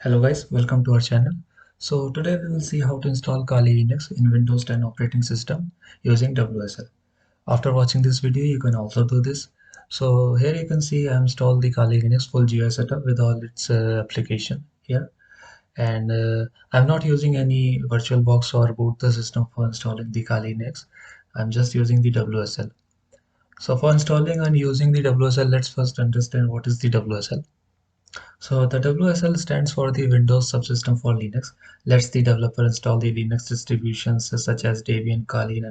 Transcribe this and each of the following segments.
Hello guys, welcome to our channel. So today we will see how to install Kali Linux in Windows 10 operating system using WSL. After watching this video, you can also do this. So here you can see I installed the Kali Linux full GUI setup with all its application here. And I'm not using any VirtualBox or boot the system for installing the Kali Linux. I'm just using the WSL. So for installing and using the WSL, let's first understand what is the WSL. So the WSL stands for the Windows Subsystem for Linux. Lets the developer install the Linux distributions such as Debian, Kali,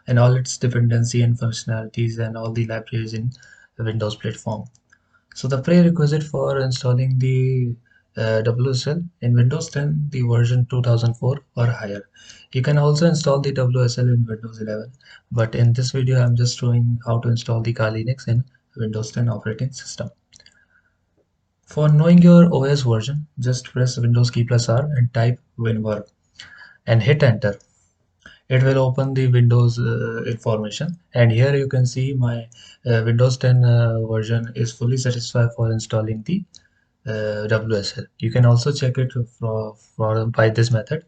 and all its dependency and functionalities and all the libraries in the Windows platform. So the prerequisite for installing the WSL in Windows 10, the version 2004 or higher. You can also install the WSL in Windows 11, but in this video, I'm just showing how to install the Kali Linux in Windows 10 operating system. For knowing your OS version, just press Windows key plus R and type WinVer and hit enter. It will open the Windows information, and here you can see my Windows 10 version is fully satisfied for installing the WSL. You can also check it by this method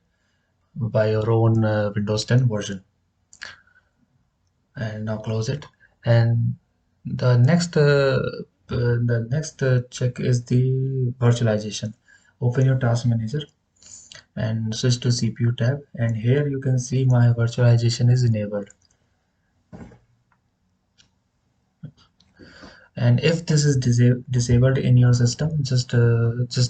by your own Windows 10 version. And now close it. And the next check is the virtualization. Open your task manager and switch to CPU tab, and here you can see my virtualization is enabled. And if this is disabled in your system, just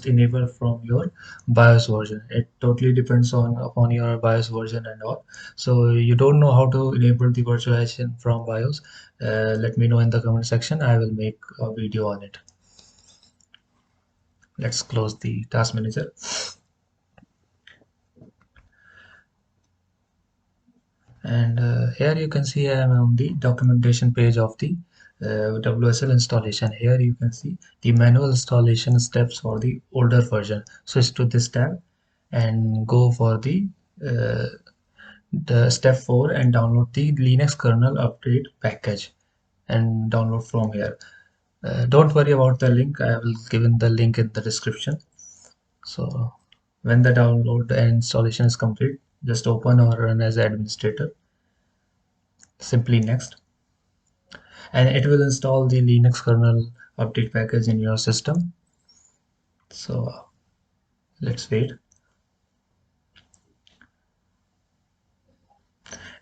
enable from your BIOS version. It totally depends on upon your BIOS version and all. So you don't know how to enable the virtualization from BIOS, let me know in the comment section. I will make a video on it. Let's close the task manager. And here you can see I am on the documentation page of the WSL installation. Here you can see the manual installation steps for the older version. Switch to this tab and go for the step 4 and download the Linux kernel update package and download from here. Don't worry about the link. I will given the link in the description. So when the download and installation is complete, just open or run as administrator. Simply next, and it will install the Linux kernel update package in your system. So let's wait.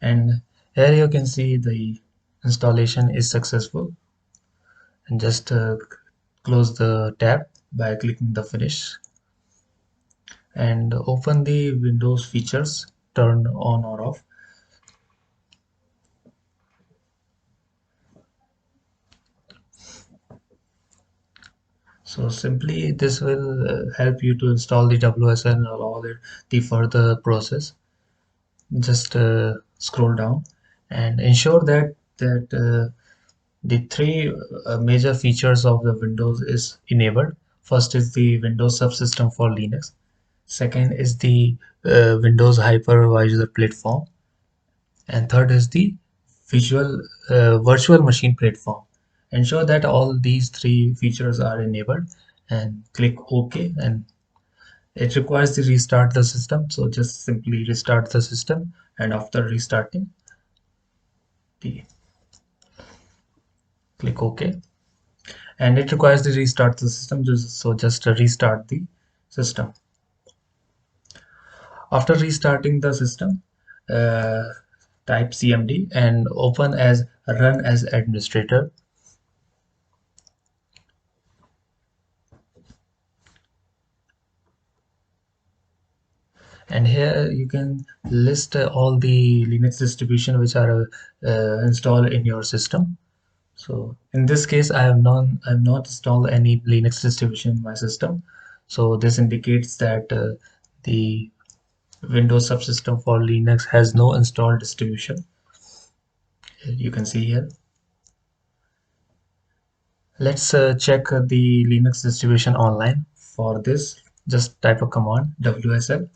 And here you can see the installation is successful, and just close the tab by clicking the finish and open the Windows features, turn on or off. So simply this will help you to install the WSL and all the further process. Just scroll down and ensure that the three major features of the Windows is enabled. First is the Windows subsystem for Linux. Second is the Windows hypervisor platform, and third is the virtual machine platform. Ensure that all these three features are enabled and click OK. And it requires to restart the system, so just simply restart the system, and after restarting the click OK. And it requires to restart the system, just restart the system. After restarting the system, uh, type cmd and open as run as administrator. And here you can list all the Linux distribution which are installed in your system. So in this case, I've not installed any Linux distribution in my system. So this indicates that the Windows subsystem for Linux has no installed distribution. You can see here. Let's check the Linux distribution online. For this, just type a command WSL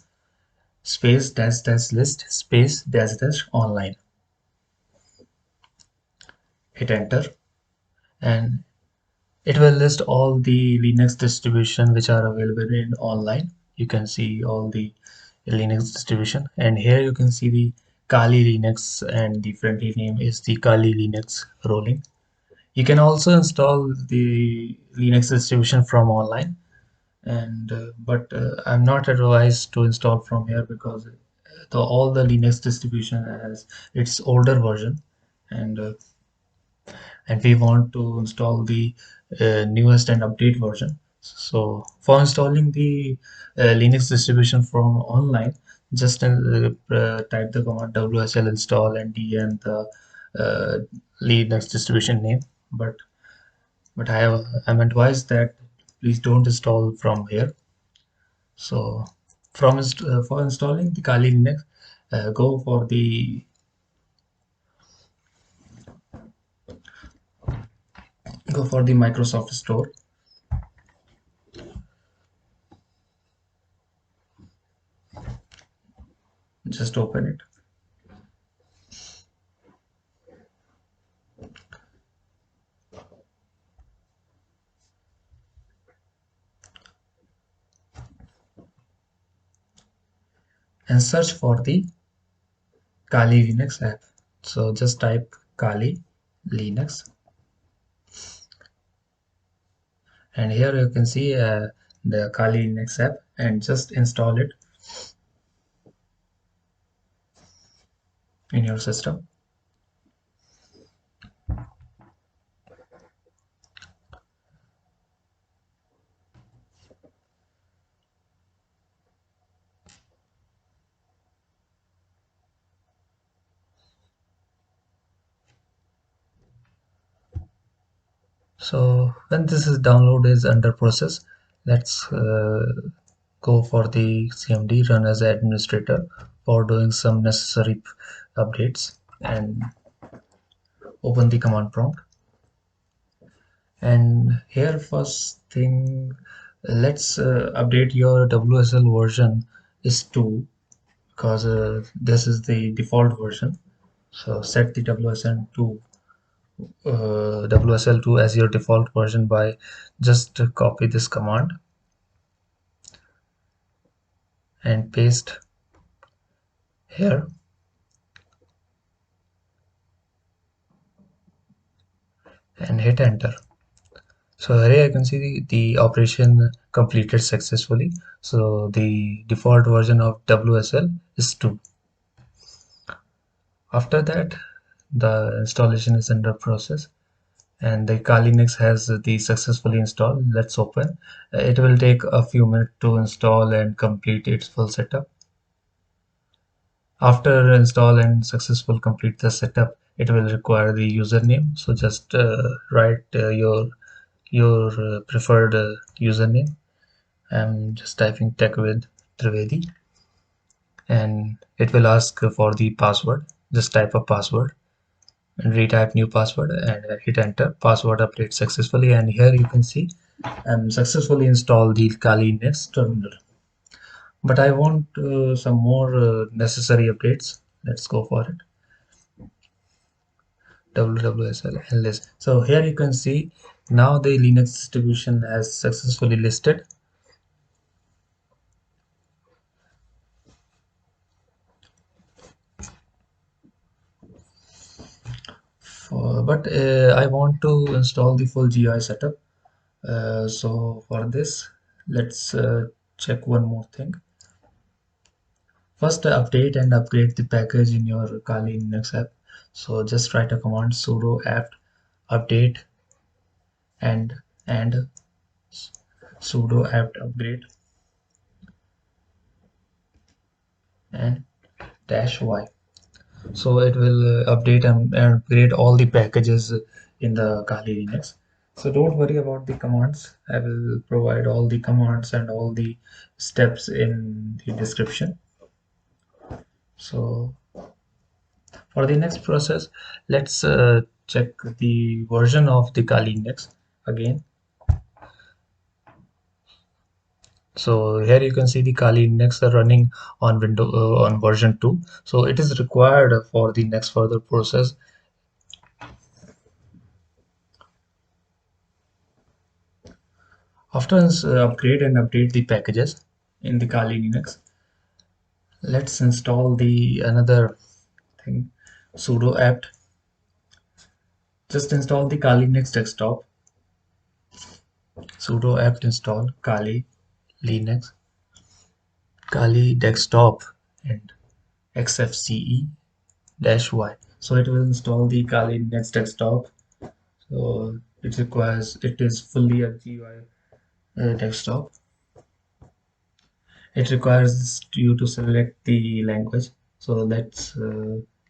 space dash dash list space dash dash online. Hit enter, and It will list all the Linux distribution which are available in online. You can see all the Linux distribution, and here you can see the Kali Linux, and the friendly name is the Kali Linux rolling. You can also install the Linux distribution from online, and I'm not advised to install from here because all the Linux distribution has its older version, and we want to install the newest and update version. So for installing the Linux distribution from online, just type the command WSL install and dn the uh, Linux distribution name. But I'm advised that please don't install from here. So for installing the Kali Linux, go for the Microsoft Store. Just open it and search for the Kali Linux app. So just type Kali Linux, and here you can see the Kali Linux app, and just install it in your system. So when this is download is under process, let's go for the CMD run as administrator for doing some necessary updates, and open the command prompt. And here first thing, let's update your WSL version is 2, because this is the default version. So set the WSL2 as your default version by just copy this command and paste here, and hit enter. So here I can see the operation completed successfully. So the default version of WSL is 2. After that, the installation is under process, and the Kali Linux has the successfully installed. Let's open. It will take a few minutes to install and complete its full setup. After install and successful complete the setup, it will require the username. So just write your preferred username. I'm just typing TechWithTrivedi, and it will ask for the password. Just type a password and retype new password and hit enter. Password update successfully, and here you can see successfully installed the Kali Linux terminal. But I want some more necessary updates. Let's go for it. WWSL ls. So here you can see now the Linux distribution has successfully listed. But I want to install the full GUI setup. So for this, let's check one more thing. First, update and upgrade the package in your Kali Linux app. So just write a command sudo apt update and sudo apt upgrade and -y. So it will update and upgrade all the packages in the Kali Linux. So don't worry about the commands. I will provide all the commands and all the steps in the description. So for the next process, let's check the version of the Kali Linux again. So here you can see the Kali Linux running on on version 2. So it is required for the next further process. After upgrade and update the packages in the Kali Linux, let's install the another thing, sudo apt. Just install the Kali Linux desktop, sudo apt install Kali Linux, Kali desktop and XFCE dash Y. So it will install the Kali Linux desktop. So it is fully a GUI desktop. It requires you to select the language. So let's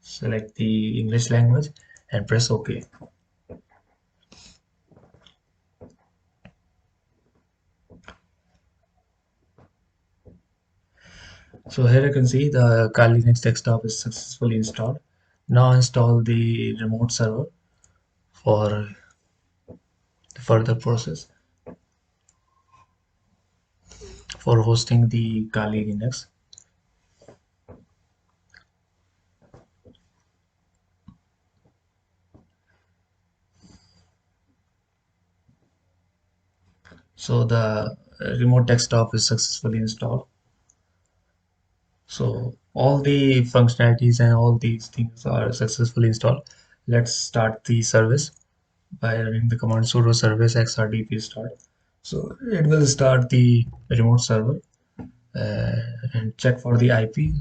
select the English language and press OK. So here you can see the Kali Linux desktop is successfully installed. Now install the remote server for the further process for hosting the Kali Linux. So the remote desktop is successfully installed. So all the functionalities and all these things are successfully installed. Let's start the service by running the command sudo service XRDP start. So it will start the remote server and check for the IP,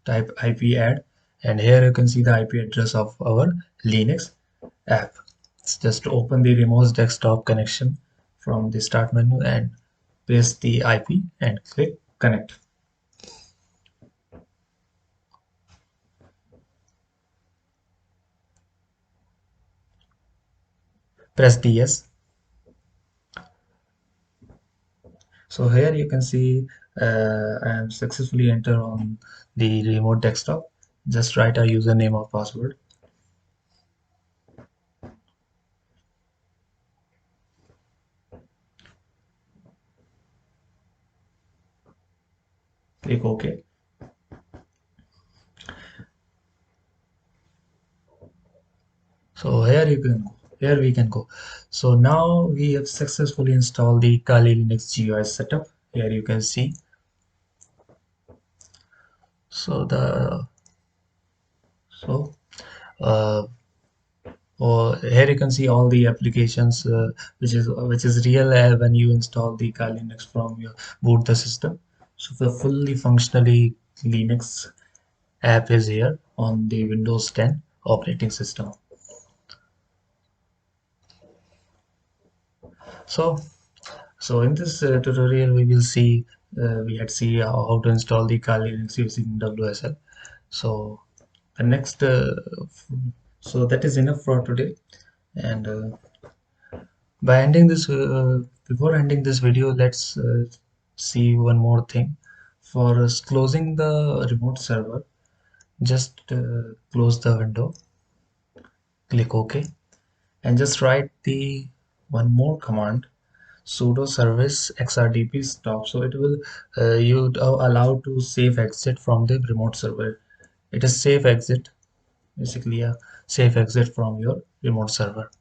type IP add, and here you can see the IP address of our Linux app. Just open the remote desktop connection from the start menu and paste the IP and click connect. Press the yes. So here you can see I am successfully entered on the remote desktop. Just write a username or password. Click OK. So here we can go. So now we have successfully installed the Kali Linux GUI setup. Here you can see. So the so uh, here you can see all the applications which is real when you install the Kali Linux from your boot the system. So the fully functionally Linux app is here on the Windows 10 operating system. So So in this tutorial, we will see we had see how to install the Kali Linux using WSL. So the next, so that is enough for today. And by ending this, before ending this video, let's see one more thing. For closing the remote server, just close the window, click OK, and just write the one more command sudo service XRDP stop. So it will you allow to save exit from the remote server. It is safe exit, basically a safe exit from your remote server.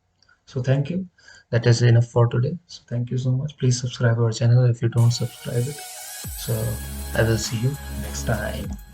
So thank you. That is enough for today. So thank you so much. Please subscribe our channel if you don't subscribe it. So I will see you next time.